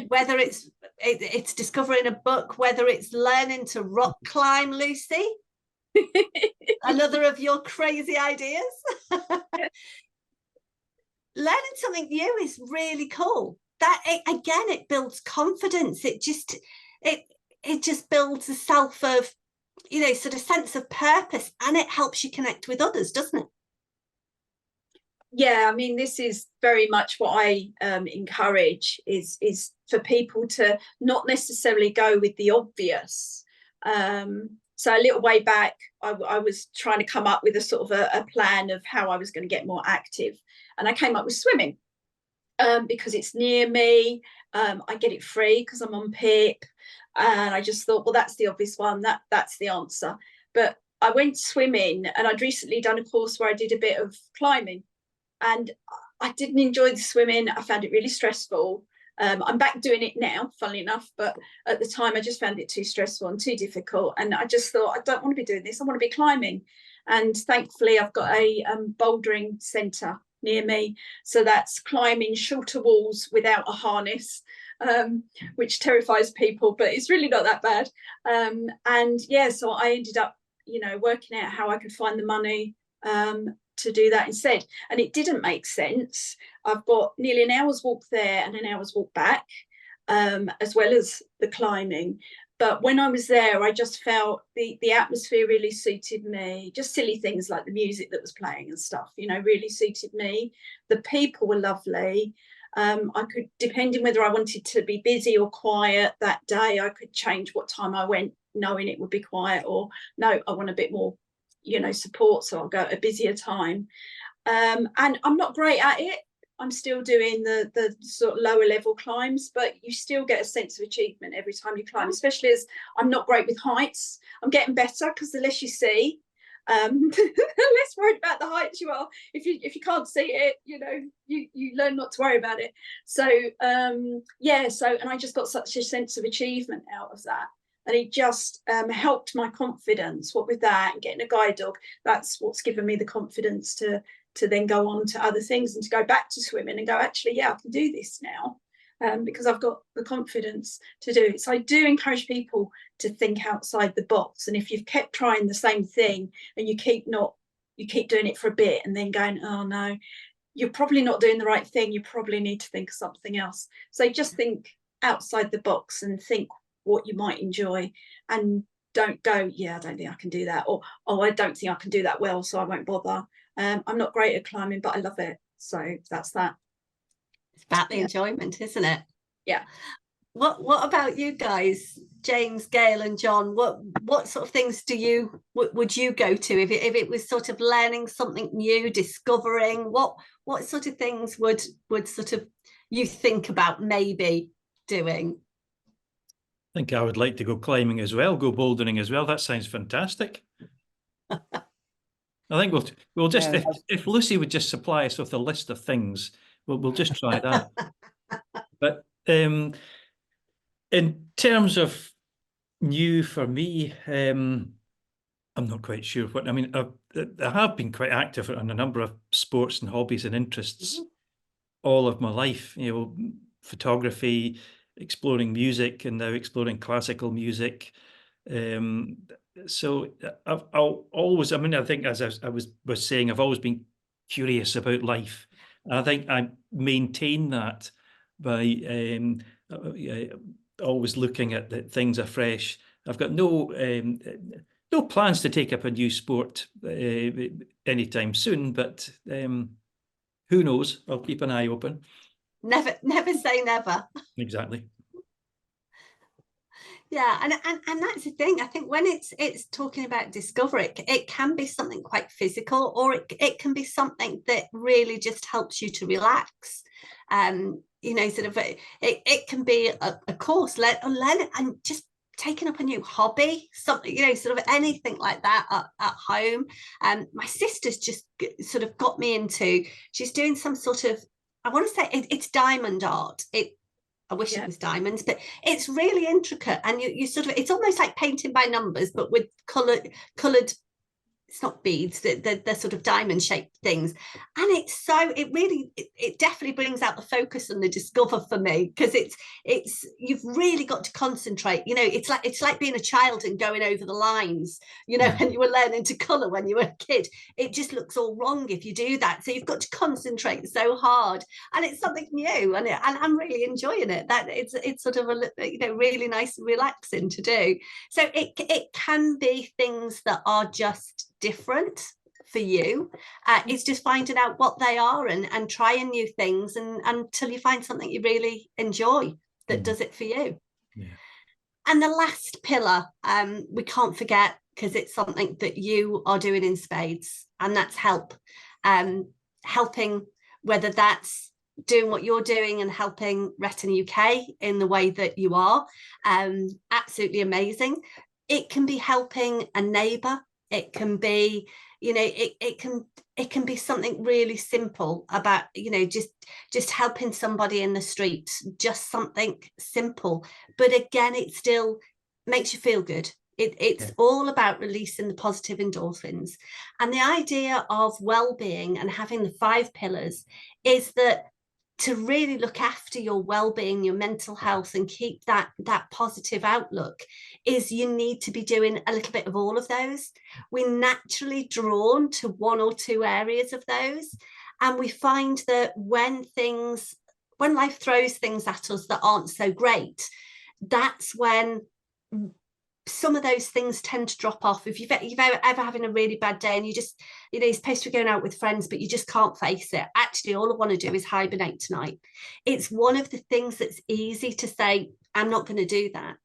whether it's it's discovering a book, whether it's learning to rock climb, Lucy, another of your crazy ideas. Learning something new is really cool. That again, it builds confidence. It just builds a self of, you know, sort of sense of purpose, and it helps you connect with others, doesn't it? Yeah, I mean, this is very much what I encourage is for people to not necessarily go with the obvious. So a little way back, I was trying to come up with a sort of a plan of how I was going to get more active, and I came up with swimming because it's near me. I get it free because I'm on PIP, and I just thought, well, that's the obvious one. That's the answer. But I went swimming, and I'd recently done a course where I did a bit of climbing. And I didn't enjoy the swimming. I found it really stressful. I'm back doing it now, funnily enough, but at the time I just found it too stressful and too difficult. And I just thought, I don't want to be doing this. I want to be climbing. And thankfully, I've got a bouldering centre near me. So that's climbing shorter walls without a harness, which terrifies people, but it's really not that bad. And yeah, so I ended up, you know, working out how I could find the money to do that instead. And it didn't make sense. I've got nearly an hour's walk there and an hour's walk back, as well as the climbing. But when I was there, I just felt the atmosphere really suited me. Just silly things like the music that was playing and stuff, you know, really suited me. The people were lovely. I could, depending whether I wanted to be busy or quiet that day, I could change what time I went, knowing it would be quiet, or no, I want a bit more, you know, support, so I'll go at a busier time. And I'm not great at it. I'm still doing the sort of lower level climbs, but you still get a sense of achievement every time you climb, especially as I'm not great with heights. I'm getting better because the less you see, the less worried about the heights you are. If you can't see it, you know, you learn not to worry about it. So yeah, so, and I just got such a sense of achievement out of that. And it just helped my confidence. What with that and getting a guide dog, that's what's given me the confidence to then go on to other things and to go back to swimming and go, actually, yeah, I can do this now, because I've got the confidence to do it. So I do encourage people to think outside the box. And if you've kept trying the same thing and you keep doing it for a bit and then going, oh no, you're probably not doing the right thing. You probably need to think of something else. So just think outside the box and think what you might enjoy, and don't go, yeah, I don't think I can do that, or oh, I don't think I can do that well, so I won't bother. I'm not great at climbing, but I love it, so that's that. It's about the enjoyment, isn't it? Yeah. What about you guys, James, Gail and John? What sort of things would you go to if it was sort of learning something new, discovering? What sort of things would sort of you think about maybe doing? I think I would like to go climbing as well, go bouldering as well. That sounds fantastic. I think we'll just, if Lucy would just supply us with a list of things, we'll just try that. But in terms of new for me, I'm not quite sure what. I mean, I have been quite active on a number of sports and hobbies and interests all of my life. You know, photography, exploring music, and now exploring classical music. So I'll always, I mean, I think as I was saying, I've always been curious about life. And I think I maintain that by always looking at the things afresh. I've got no plans to take up a new sport anytime soon, but who knows? I'll keep an eye open. Never say never. Exactly. Yeah, and that's the thing. I think when it's talking about discovery, it can be something quite physical, or it can be something that really just helps you to relax. You know, sort of it can be a course, learn and just taking up a new hobby, something, you know, sort of anything like that at home. My sister's just sort of got me into. She's doing some sort of, I want to say it's diamond art. I wish it was diamonds, but it's really intricate, and you sort of, it's almost like painting by numbers, but with coloured it's not beads, they're sort of diamond shaped things, and it definitely brings out the focus and the discover for me, because it's you've really got to concentrate. You know, it's like being a child and going over the lines, you know, when you were learning to colour when you were a kid. It just looks all wrong if you do that, so you've got to concentrate so hard, and it's something new, and I'm really enjoying it. That it's sort of a, you know, really nice and relaxing to do. So it can be things that are just different for you. It's just finding out what they are and trying new things, and until you find something you really enjoy that does it for you. Yeah. And the last pillar, we can't forget, because it's something that you are doing in spades, and that's help. Helping, whether that's doing what you're doing and helping Retina UK in the way that you are, absolutely amazing. It can be helping a neighbour. It can be, you know, it can be something really simple about, you know, just helping somebody in the street, just something simple. But again, it still makes you feel good. It's all about releasing the positive endorphins. And the idea of well-being and having the 5 pillars is that to really look after your well-being, your mental health, and keep that positive outlook, is you need to be doing a little bit of all of those. We're naturally drawn to 1 or 2 areas of those, and we find that when life throws things at us that aren't so great, that's when some of those things tend to drop off. If you've ever having a really bad day and you just, you know, you're supposed to be going out with friends, but you just can't face it. Actually, all I want to do is hibernate tonight. It's one of the things that's easy to say, I'm not going to do that.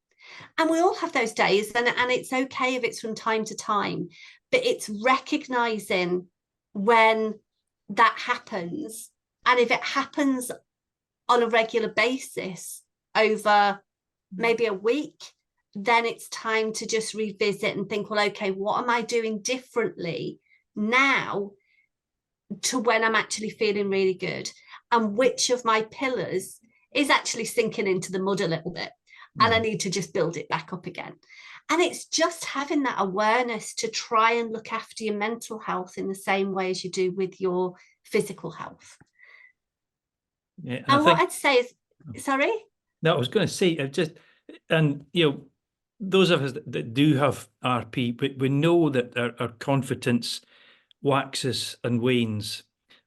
And we all have those days, and it's okay if it's from time to time, but it's recognizing when that happens. And if it happens on a regular basis over maybe a week, then it's time to just revisit and think, well, okay, what am I doing differently now to when I'm actually feeling really good? And which of my pillars is actually sinking into the mud a little bit, and I need to just build it back up again. And it's just having that awareness to try and look after your mental health in the same way as you do with your physical health. Yeah, and what I'd say is, sorry? No, I was going to say, and you know, those of us that do have RP, we know that our confidence waxes and wanes,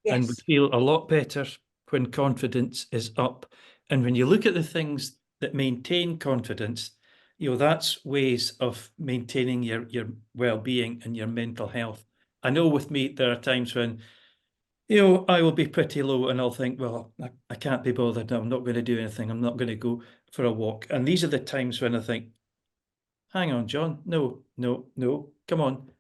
and we feel a lot better when confidence is up. And when you look at the things that maintain confidence, you know, that's ways of maintaining your well-being and your mental health. I know with me, there are times when, you know, I will be pretty low and I'll think, well, I can't be bothered. I'm not going to do anything. I'm not going to go for a walk. And these are the times when I think, hang on, John, no, come on,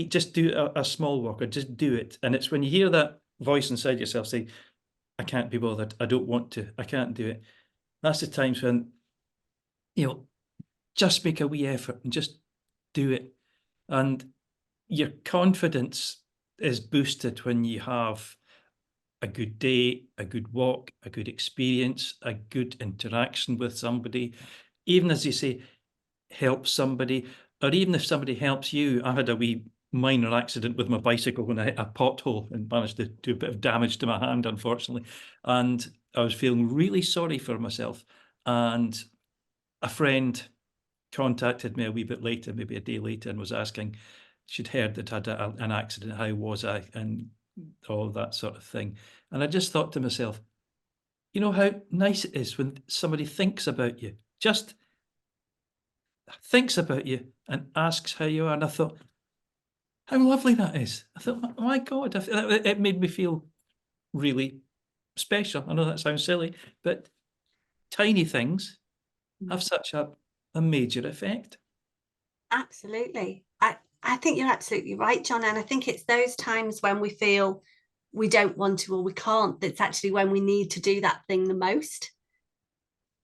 just do a small walk, or just do it. And it's when you hear that voice inside yourself say, I can't be bothered, I don't want to, I can't do it. That's the times when, you know, just make a wee effort and just do it. And your confidence is boosted when you have a good day, a good walk, a good experience, a good interaction with somebody. Even as you say, help somebody, or even if somebody helps you. I had a wee minor accident with my bicycle when I hit a pothole and managed to do a bit of damage to my hand, unfortunately. And I was feeling really sorry for myself. And a friend contacted me a wee bit later, maybe a day later, and was asking, she'd heard that I'd had an accident, how was I, and all that sort of thing. And I just thought to myself, you know how nice it is when somebody thinks about you, just thinks about you and asks how you are. And I thought, how lovely that is. I thought, oh my God, it made me feel really special. I know that sounds silly, but tiny things have such a major effect. Absolutely. I think you're absolutely right, John. And I think it's those times when we feel we don't want to or we can't, that's actually when we need to do that thing the most.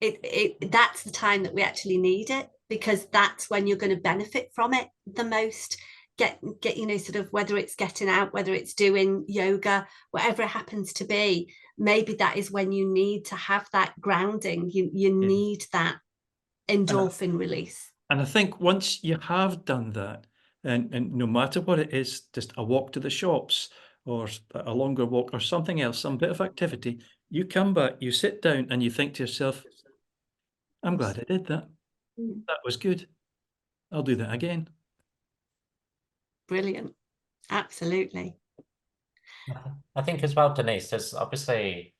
That's the time that we actually need it, because that's when you're going to benefit from it the most. Get you know, sort of, whether it's getting out, whether it's doing yoga, whatever it happens to be, maybe that is when you need to have that grounding. You need that endorphin release. And I think once you have done that, And no matter what it is, just a walk to the shops or a longer walk or something else, some bit of activity, you come back, you sit down and you think to yourself, I'm glad I did that. That was good. I'll do that again. Brilliant. Absolutely. I think as well, Denise, there's obviously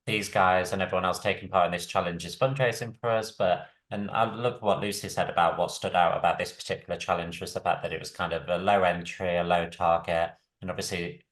these guys and everyone else taking part in this challenge is fundraising for us, and I love what Lucy said about what stood out about this particular challenge was the fact that it was kind of a low entry, a low target, and obviously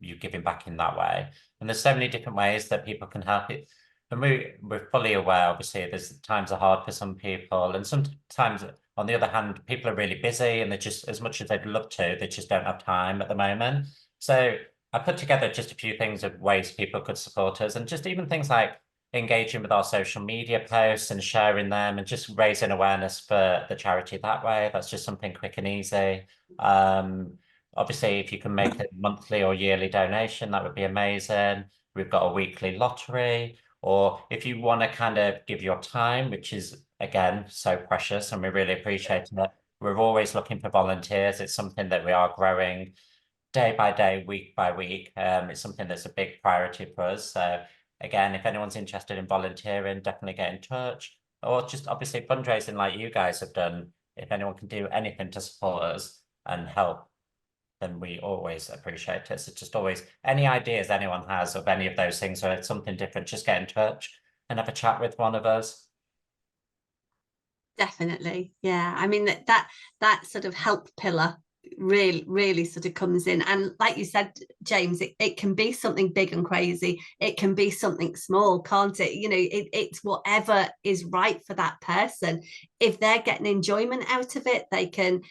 you giving back in that way. And there's so many different ways that people can help it. And we're fully aware, obviously, there's times are hard for some people, and sometimes, on the other hand, people are really busy and they're just, as much as they'd love to, they just don't have time at the moment. So I put together just a few things of ways people could support us, and just even things like engaging with our social media posts and sharing them and just raising awareness for the charity that way. That's just something quick and easy. Obviously, if you can make a monthly or yearly donation, that would be amazing. We've got a weekly lottery, or if you want to kind of give your time, which is, again, so precious and we really appreciate it. We're always looking for volunteers. It's something that we are growing day by day, week by week. It's something that's a big priority for us. So again, if anyone's interested in volunteering, definitely get in touch, or just obviously fundraising like you guys have done. If anyone can do anything to support us and help, then we always appreciate it. So just always, any ideas anyone has of any of those things or it's something different, just get in touch and have a chat with one of us. Definitely. Yeah. I mean, that sort of help pillar really sort of comes in, and like you said, James, it can be something big and crazy, it can be something small, can't it? You know, it's whatever is right for that person. If they're getting enjoyment out of it, they can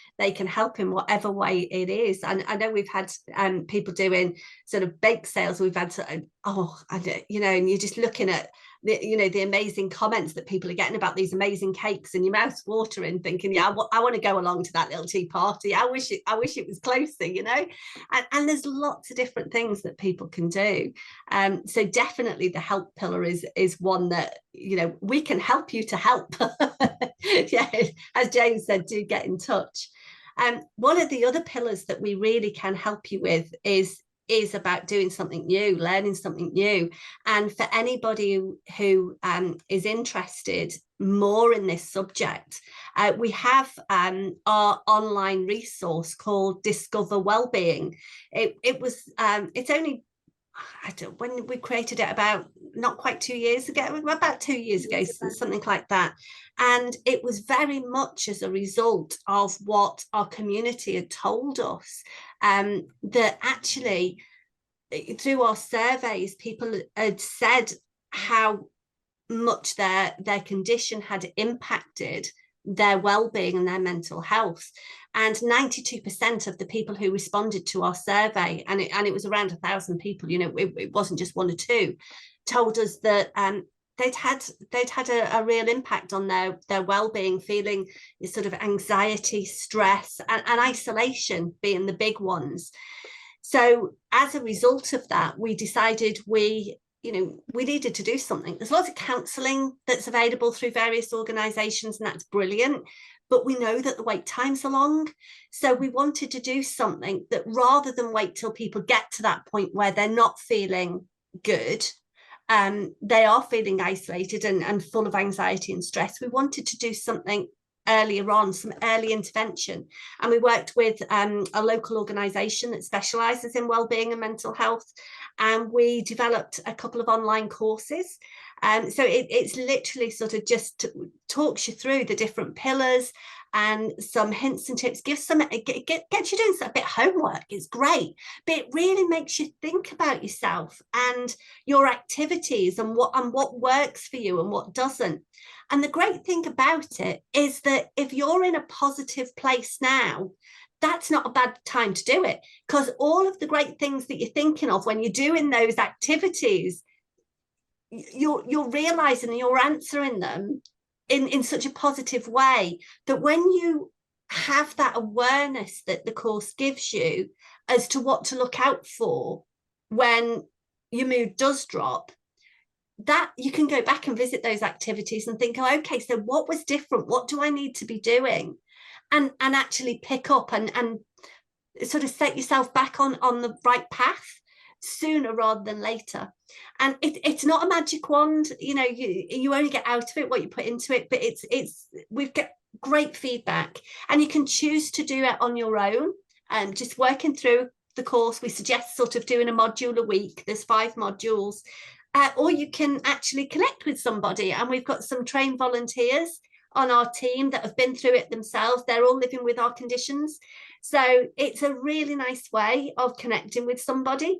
help in whatever way it is. And I know we've had people doing sort of bake sales. We've had you know, and you're just looking at the amazing comments that people are getting about these amazing cakes, and your mouth's watering, thinking, yeah, I want to go along to that little tea party. I wish it was closer, you know. And there's lots of different things that people can do. So definitely the help pillar is one that, you know, we can help you to help. Yeah, as James said, do get in touch. One of the other pillars that we really can help you with is about doing something new, learning something new. And for anybody who is interested more in this subject, we have our online resource called Discover Wellbeing. It's only, when we created it about not quite 2 years ago, about 2 years ago, something like that. And it was very much as a result of what our community had told us, that actually through our surveys, people had said how much their condition had impacted their well-being and their mental health. And 92% of the people who responded to our survey, and it was around 1,000 people, you know, it wasn't just one or two, told us that they'd had a real impact on their well-being, feeling this sort of anxiety, stress, and isolation being the big ones. So as a result of that, we decided we needed to do something. There's lots of counselling that's available through various organisations, and that's brilliant. But we know that the wait times are long. So we wanted to do something that, rather than wait till people get to that point where they're not feeling good, they are feeling isolated and full of anxiety and stress, we wanted to do something earlier on, some early intervention. And we worked with a local organisation that specialises in wellbeing and mental health, and we developed a couple of online courses. So it's literally sort of just talks you through the different pillars and some hints and tips, gets you doing a bit of homework. It's great, but it really makes you think about yourself and your activities and what works for you and what doesn't. And the great thing about it is that if you're in a positive place now, that's not a bad time to do it, because all of the great things that you're thinking of when you're doing those activities, you're realizing and you're answering them in such a positive way that when you have that awareness that the course gives you as to what to look out for when your mood does drop, that you can go back and visit those activities and think, oh, okay, so what was different? What do I need to be doing? and actually pick up and sort of set yourself back on the right path sooner rather than later. And it's not a magic wand, you know, you only get out of it what you put into it, but we've got great feedback, and you can choose to do it on your own and just working through the course. We suggest sort of doing a module a week. There's 5 modules, or you can actually connect with somebody, and we've got some trained volunteers on our team that have been through it themselves. They're all living with our conditions, so it's a really nice way of connecting with somebody.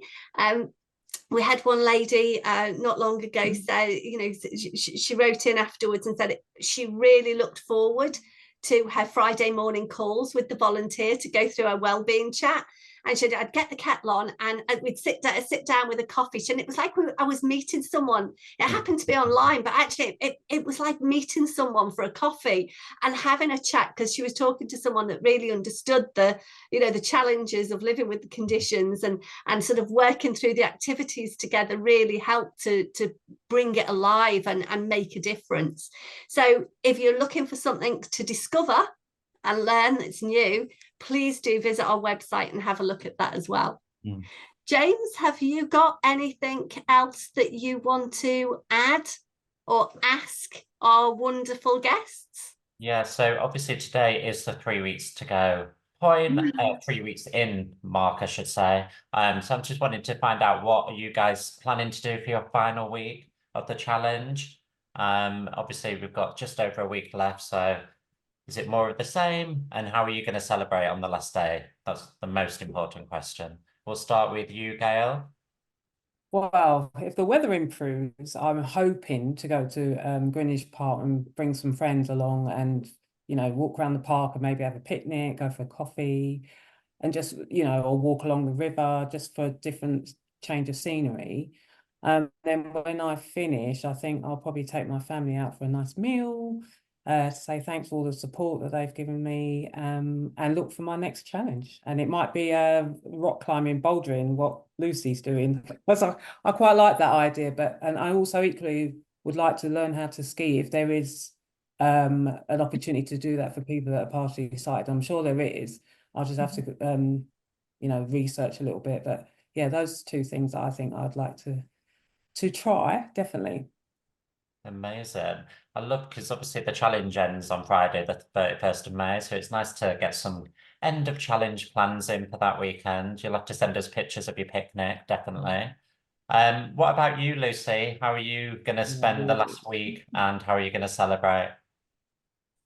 We had one lady not long ago say, you know, she wrote in afterwards and said she really looked forward to her Friday morning calls with the volunteer to go through our wellbeing chat. And I'd get the kettle on and we'd sit down with a coffee. And it was like I was meeting someone. It happened to be online, but actually it was like meeting someone for a coffee and having a chat, because she was talking to someone that really understood the challenges of living with the conditions, and sort of working through the activities together really helped to bring it alive and make a difference. So if you're looking for something to discover and learn that's new, please do visit our website and have a look at that as well. James, have you got anything else that you want to add or ask our wonderful guests? Yeah, so obviously today is the 3 weeks to go point, 3 weeks in mark, I should say. So I'm just wanting to find out, what are you guys planning to do for your final week of the challenge? Obviously we've got just over a week left, so is it more of the same? And how are you going to celebrate on the last day? That's the most important question. We'll start with you, Gail. Well, if the weather improves, I'm hoping to go to Greenwich Park and bring some friends along and, you know, walk around the park and maybe have a picnic, go for a coffee, and just, you know, or walk along the river just for a different change of scenery. Then when I finish, I think I'll probably take my family out for a nice meal, to say thanks for all the support that they've given me, and look for my next challenge. And it might be rock climbing, bouldering, what Lucy's doing. Because I quite like that idea, and I also equally would like to learn how to ski if there is an opportunity to do that for people that are partially sighted. I'm sure there is. I'll just have to you know, research a little bit. But yeah, those 2 things that I think I'd like to try, definitely. Amazing. I love, because obviously the challenge ends on Friday, the 31st of May. So it's nice to get some end of challenge plans in for that weekend. You'll have to send us pictures of your picnic, definitely. What about you, Lucy? How are you going to spend the last week, and how are you going to celebrate?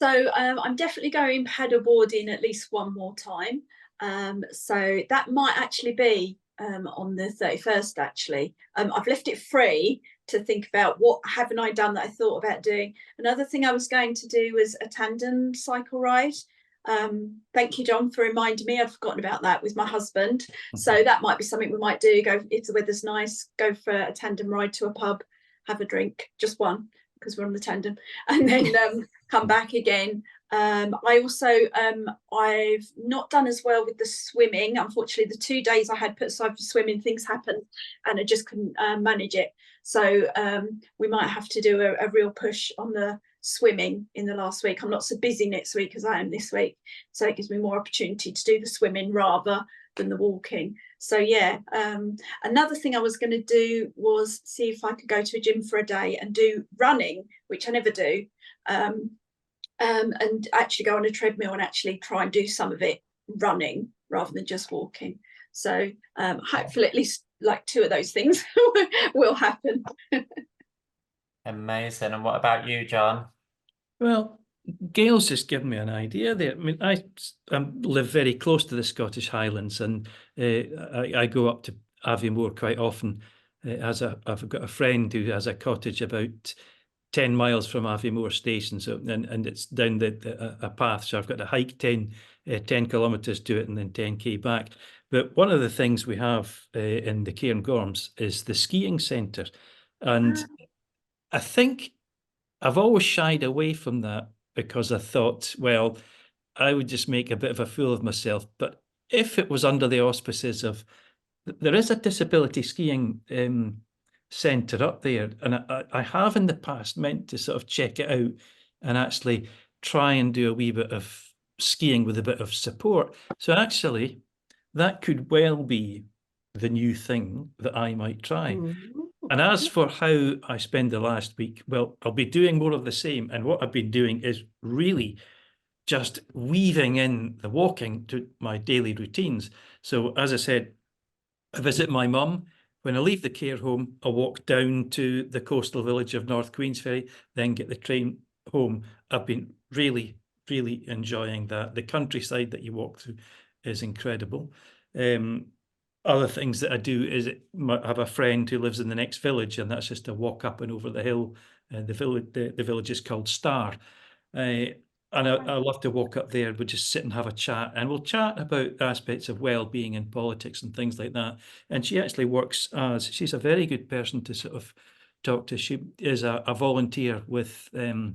So I'm definitely going paddleboarding at least one more time. So that might actually be on the 31st, actually. I've left it free to think about what haven't I done that I thought about doing. Another thing I was going to do was a tandem cycle ride. Thank you, John, for reminding me. I'd forgotten about that with my husband. So that might be something we might do. Go if the weather's nice, go for a tandem ride to a pub, have a drink, just one, because we're on the tandem, and then come back again. I also I've not done as well with the swimming. Unfortunately, the 2 days I had put aside for swimming, things happened and I just couldn't manage it. So we might have to do a real push on the swimming in the last week. I'm not so busy next week as I am this week, so it gives me more opportunity to do the swimming rather than the walking. So yeah, another thing I was going to do was see if I could go to a gym for a day and do running, which I never do, and actually go on a treadmill and actually try and do some of it running rather than just walking. So hopefully at least like 2 of those things will happen. Amazing. And what about you, John? Well, Gail's just given me an idea there. I mean, I live very close to the Scottish Highlands, and I go up to Aviemore quite often. I've got a friend who has a cottage about 10 miles from Aviemore station, so and it's down a path, so I've got to hike 10 kilometres to it and then 10k back. But one of the things we have in the Cairngorms is the skiing centre, and I think I've always shied away from that because I thought, well, I would just make a bit of a fool of myself. But if it was under the auspices of, there is a disability skiing centre up there, and I have in the past meant to sort of check it out and actually try and do a wee bit of skiing with a bit of support. So actually, that could well be the new thing that I might try. And as for how I spend the last week, well, I'll be doing more of the same. And what I've been doing is really just weaving in the walking to my daily routines. So as I said, I visit my mum. When I leave the care home, I walk down to the coastal village of North Queensferry, then get the train home. I've been really, really enjoying that. The countryside that you walk through is incredible. Other things that I do is I have a friend who lives in the next village, and that's just a walk up and over the hill. The village is called Star. And I love to walk up there. We'll just sit and have a chat, and we'll chat about aspects of well-being and politics and things like that. And she actually works she's a very good person to sort of talk to. She is a volunteer with the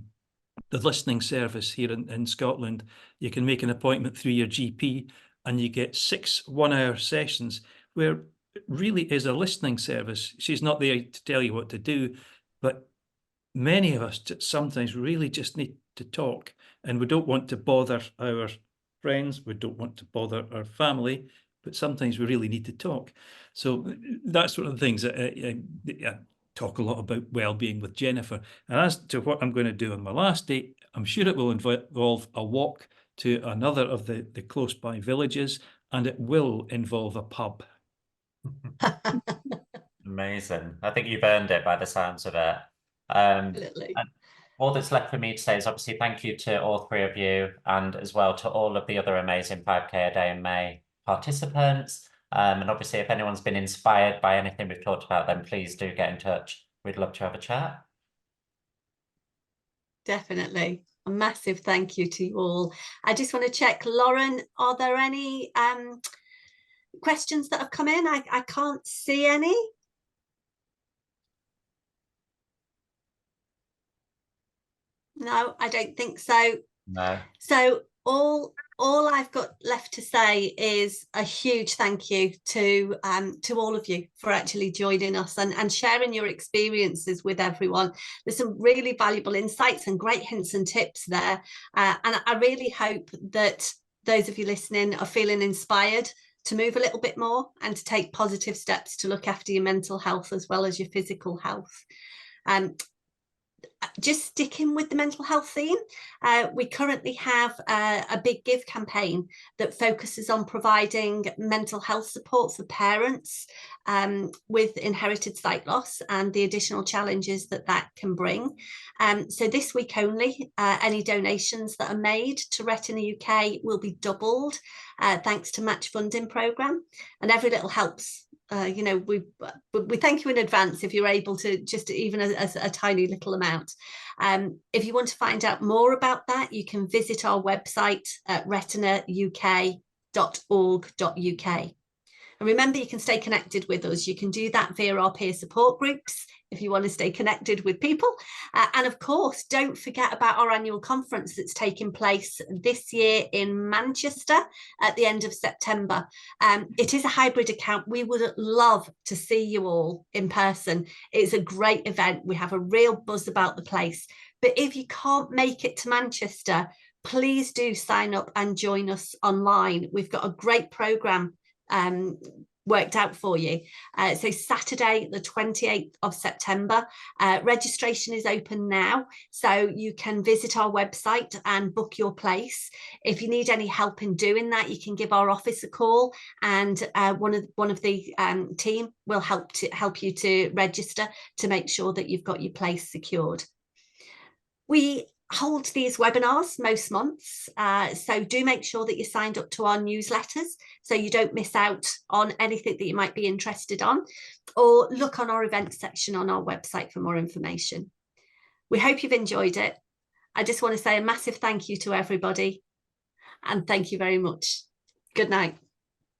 listening service here in Scotland. You can make an appointment through your GP, and you get 6 one-hour sessions where it really is a listening service. She's not there to tell you what to do, but many of us sometimes really just need to talk, and we don't want to bother our friends, we don't want to bother our family, but sometimes we really need to talk. So that's one of the things that I talk a lot about well-being with Jennifer. And as to what I'm going to do on my last day, I'm sure it will involve a walk to another of the close by villages, and it will involve a pub. Amazing. I think you've earned it by the sounds of it. Absolutely. And all that's left for me to say is obviously thank you to all 3 of you, and as well to all of the other amazing 5K a Day in May participants. And obviously, if anyone's been inspired by anything we've talked about, then please do get in touch. We'd love to have a chat. Definitely. A massive thank you to you all. I just want to check, Lauren, are there any questions that have come in? I can't see any. No, I don't think so. No. So all I've got left to say is a huge thank you to all of you for actually joining us and sharing your experiences with everyone. There's some really valuable insights and great hints and tips there. And I really hope that those of you listening are feeling inspired to move a little bit more and to take positive steps to look after your mental health as well as your physical health. Just sticking with the mental health theme, we currently have a big give campaign that focuses on providing mental health support for parents with inherited sight loss and the additional challenges that can bring. So this week only, any donations that are made to Retina UK will be doubled thanks to match funding programme, and every little helps. You know, we thank you in advance if you're able to just even a tiny little amount. If you want to find out more about that, you can visit our website at retinauk.org.uk. And remember, you can stay connected with us. You can do that via our peer support groups if you want to stay connected with people. And of course, don't forget about our annual conference that's taking place this year in Manchester at the end of September. It is a hybrid account. We would love to see you all in person. It's a great event. We have a real buzz about the place. But if you can't make it to Manchester, please do sign up and join us online. We've got a great programme worked out for you. So Saturday the 28th of September, registration is open now, so you can visit our website and book your place. If you need any help in doing that, you can give our office a call, and one of the team will help you to register to make sure that you've got your place secured. We hold these webinars most months, so do make sure that you're signed up to our newsletters so you don't miss out on anything that you might be interested on, or look on our events section on our website for more information. We hope you've enjoyed it. I just want to say a massive thank you to everybody, and thank you very much. Good night.